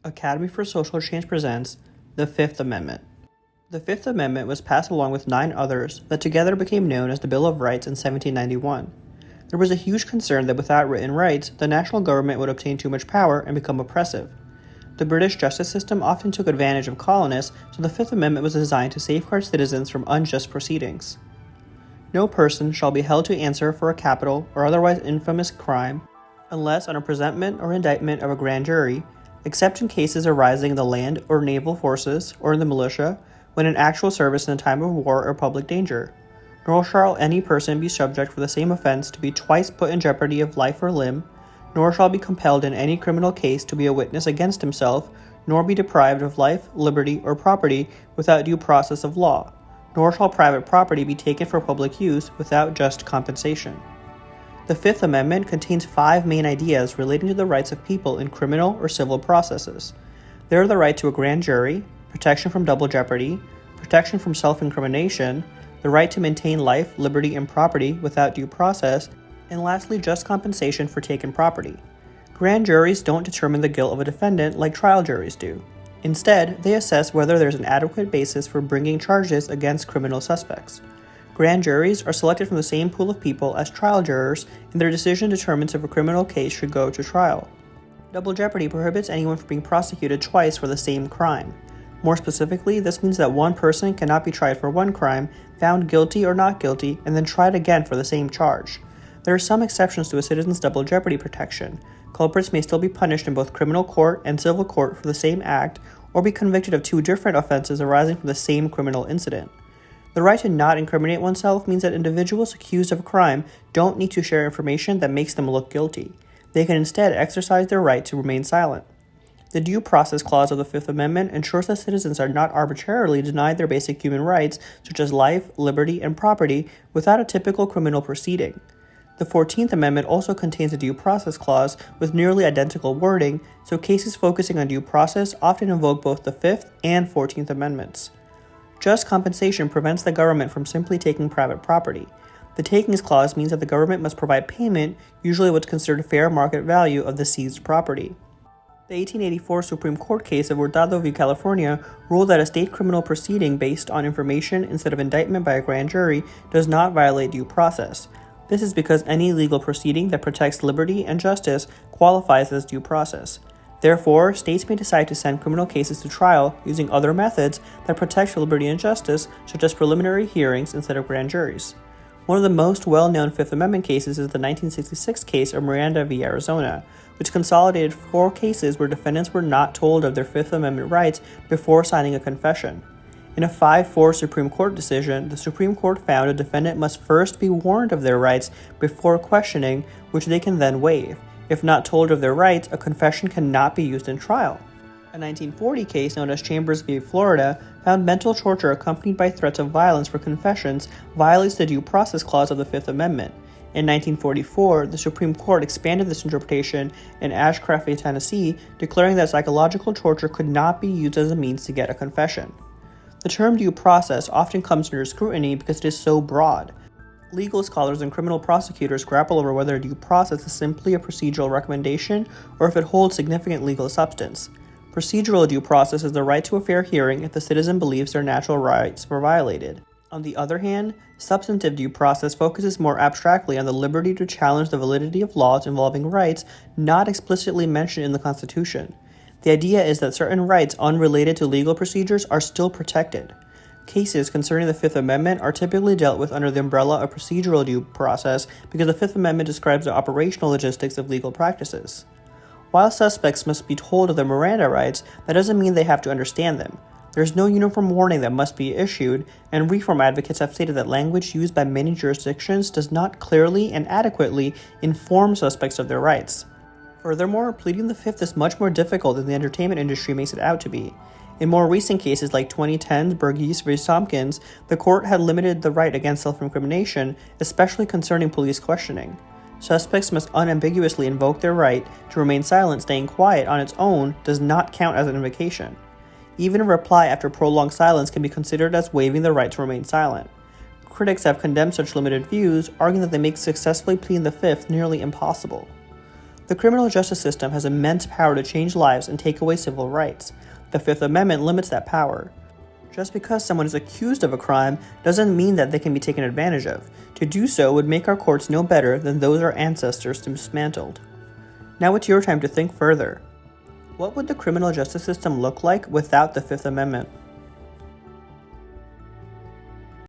Academy for Social Change presents the Fifth Amendment. The Fifth Amendment was passed along with 9 others that together became known as the Bill of Rights in 1791. There was a huge concern that without written rights, the national government would obtain too much power and become oppressive. The British justice system often took advantage of colonists, so the Fifth Amendment was designed to safeguard citizens from unjust proceedings. No person shall be held to answer for a capital or otherwise infamous crime unless on a presentment or indictment of a grand jury, except in cases arising in the land or naval forces or in the militia, when in actual service in a time of war or public danger. Nor shall any person be subject for the same offence to be twice put in jeopardy of life or limb, nor shall be compelled in any criminal case to be a witness against himself, nor be deprived of life, liberty, or property without due process of law, nor shall private property be taken for public use without just compensation. The Fifth Amendment contains 5 main ideas relating to the rights of people in criminal or civil processes. They are the right to a grand jury, protection from double jeopardy, protection from self-incrimination, the right to maintain life, liberty, and property without due process, and lastly, just compensation for taken property. Grand juries don't determine the guilt of a defendant like trial juries do. Instead, they assess whether there's an adequate basis for bringing charges against criminal suspects. Grand juries are selected from the same pool of people as trial jurors, and their decision determines if a criminal case should go to trial. Double jeopardy prohibits anyone from being prosecuted twice for the same crime. More specifically, this means that one person cannot be tried for one crime, found guilty or not guilty, and then tried again for the same charge. There are some exceptions to a citizen's double jeopardy protection. Culprits may still be punished in both criminal court and civil court for the same act, or be convicted of 2 different offenses arising from the same criminal incident. The right to not incriminate oneself means that individuals accused of a crime don't need to share information that makes them look guilty. They can instead exercise their right to remain silent. The Due Process Clause of the Fifth Amendment ensures that citizens are not arbitrarily denied their basic human rights, such as life, liberty, and property, without a typical criminal proceeding. The 14th Amendment also contains a Due Process Clause with nearly identical wording, so cases focusing on due process often invoke both the 5th and 14th Amendments. Just compensation prevents the government from simply taking private property. The Takings Clause means that the government must provide payment, usually what's considered fair market value of the seized property. The 1884 Supreme Court case of Hurtado v. California ruled that a state criminal proceeding based on information instead of indictment by a grand jury does not violate due process. This is because any legal proceeding that protects liberty and justice qualifies as due process. Therefore, states may decide to send criminal cases to trial using other methods that protect liberty and justice, such as preliminary hearings instead of grand juries. One of the most well-known Fifth Amendment cases is the 1966 case of Miranda v. Arizona, which consolidated 4 cases where defendants were not told of their Fifth Amendment rights before signing a confession. In a 5-4 Supreme Court decision, the Supreme Court found a defendant must first be warned of their rights before questioning, which they can then waive. If not told of their rights, a confession cannot be used in trial. A 1940 case known as Chambers v. Florida found mental torture accompanied by threats of violence for confessions violates the Due Process Clause of the Fifth Amendment. In 1944, the Supreme Court expanded this interpretation in Ashcraft v. Tennessee, declaring that psychological torture could not be used as a means to get a confession. The term due process often comes under scrutiny because it is so broad. Legal scholars and criminal prosecutors grapple over whether due process is simply a procedural recommendation or if it holds significant legal substance. Procedural due process is the right to a fair hearing if the citizen believes their natural rights were violated. On the other hand, substantive due process focuses more abstractly on the liberty to challenge the validity of laws involving rights not explicitly mentioned in the Constitution. The idea is that certain rights unrelated to legal procedures are still protected. Cases concerning the Fifth Amendment are typically dealt with under the umbrella of procedural due process because the Fifth Amendment describes the operational logistics of legal practices. While suspects must be told of their Miranda rights, that doesn't mean they have to understand them. There is no uniform warning that must be issued, and reform advocates have stated that language used by many jurisdictions does not clearly and adequately inform suspects of their rights. Furthermore, pleading the Fifth is much more difficult than the entertainment industry makes it out to be. In more recent cases like 2010's Burgess v. Tompkins, the court had limited the right against self-incrimination, especially concerning police questioning. Suspects must unambiguously invoke their right to remain silent. Staying quiet on its own does not count as an invocation. Even a reply after prolonged silence can be considered as waiving the right to remain silent. Critics have condemned such limited views, arguing that they make successfully pleading the Fifth nearly impossible. The criminal justice system has immense power to change lives and take away civil rights. The Fifth Amendment limits that power. Just because someone is accused of a crime doesn't mean that they can be taken advantage of. To do so would make our courts no better than those our ancestors dismantled. Now it's your time to think further. What would the criminal justice system look like without the Fifth Amendment?